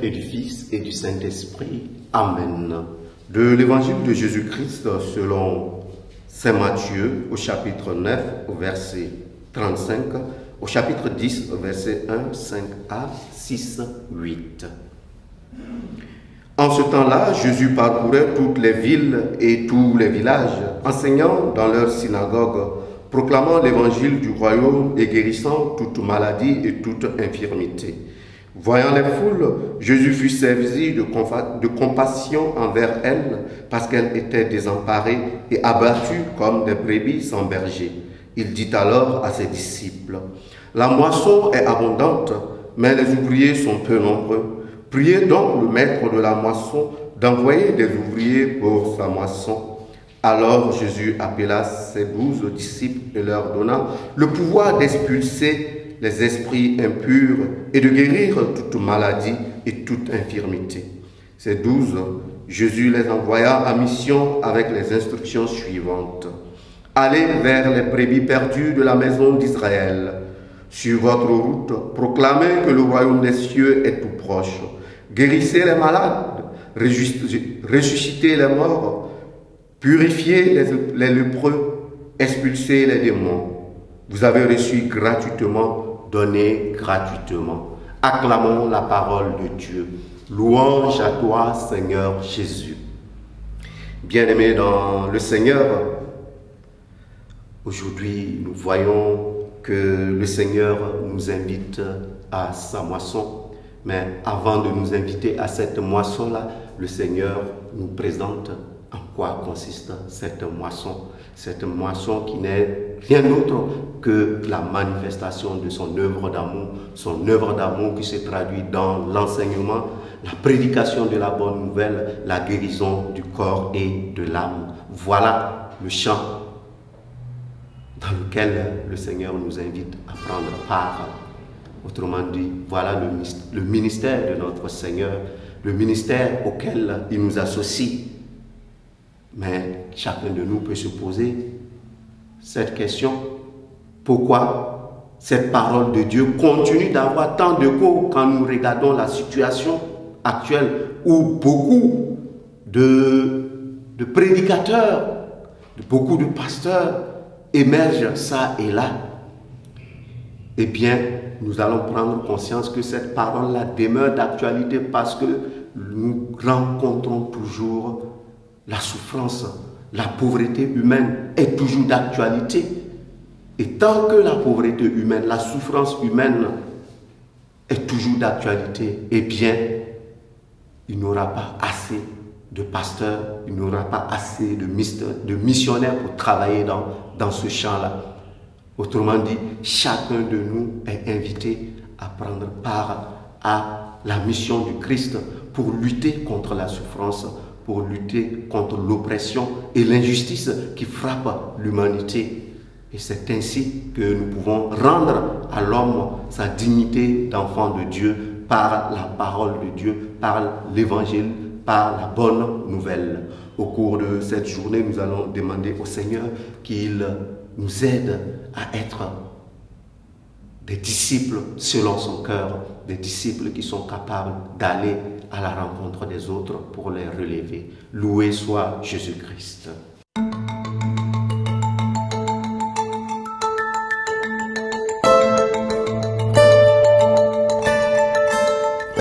et du Fils et du Saint-Esprit. Amen. De l'Évangile de Jésus-Christ selon Saint Matthieu au chapitre 9, au verset 35, au chapitre 10, verset 1, 5 à 6, 8. En ce temps-là, Jésus parcourait toutes les villes et tous les villages, enseignant dans leurs synagogues, proclamant l'évangile du royaume et guérissant toute maladie et toute infirmité. Voyant les foules, Jésus fut saisi de compassion envers elles, parce qu'elles étaient désemparées et abattues comme des brebis sans berger. Il dit alors à ses disciples, « La moisson est abondante, mais les ouvriers sont peu nombreux. Priez donc le maître de la moisson d'envoyer des ouvriers pour sa moisson. » Alors Jésus appela ses 12 disciples et leur donna le pouvoir d'expulser les esprits impurs et de guérir toute maladie et toute infirmité. Ces 12, Jésus les envoya à mission avec les instructions suivantes. Allez vers les brebis perdues de la maison d'Israël. Sur votre route, proclamez que le royaume des cieux est tout proche. Guérissez les malades, ressuscitez les morts, purifiez les lépreux, expulsez les démons. Vous avez reçu gratuitement, donnez gratuitement. Acclamons la parole de Dieu. Louange à toi, Seigneur Jésus. Bien-aimés dans le Seigneur, aujourd'hui nous voyons que le Seigneur nous invite à sa moisson. Mais avant de nous inviter à cette moisson-là, le Seigneur nous présente en quoi consiste cette moisson qui n'est rien d'autre que la manifestation de son œuvre d'amour qui se traduit dans l'enseignement, la prédication de la bonne nouvelle, la guérison du corps et de l'âme. Voilà le champ dans lequel le Seigneur nous invite à prendre part. Autrement dit, voilà le ministère de notre Seigneur, le ministère auquel il nous associe. Mais chacun de nous peut se poser cette question. Pourquoi cette parole de Dieu continue d'avoir tant d'écho quand nous regardons la situation actuelle où beaucoup de prédicateurs, beaucoup de pasteurs émergent ça et là? Eh bien, nous allons prendre conscience que cette parole-là demeure d'actualité parce que nous rencontrons toujours la souffrance, la pauvreté humaine est toujours d'actualité. Et tant que la pauvreté humaine, la souffrance humaine est toujours d'actualité, eh bien, il n'y aura pas assez de pasteurs, il n'y aura pas assez de missionnaires pour travailler dans ce champ-là. Autrement dit, chacun de nous est invité à prendre part à la mission du Christ pour lutter contre la souffrance, pour lutter contre l'oppression et l'injustice qui frappe l'humanité. Et c'est ainsi que nous pouvons rendre à l'homme sa dignité d'enfant de Dieu par la parole de Dieu, par l'évangile, par la bonne nouvelle. Au cours de cette journée, nous allons demander au Seigneur qu'il nous aide à être des disciples selon son cœur, des disciples qui sont capables d'aller à la rencontre des autres pour les relever. Loué soit Jésus-Christ.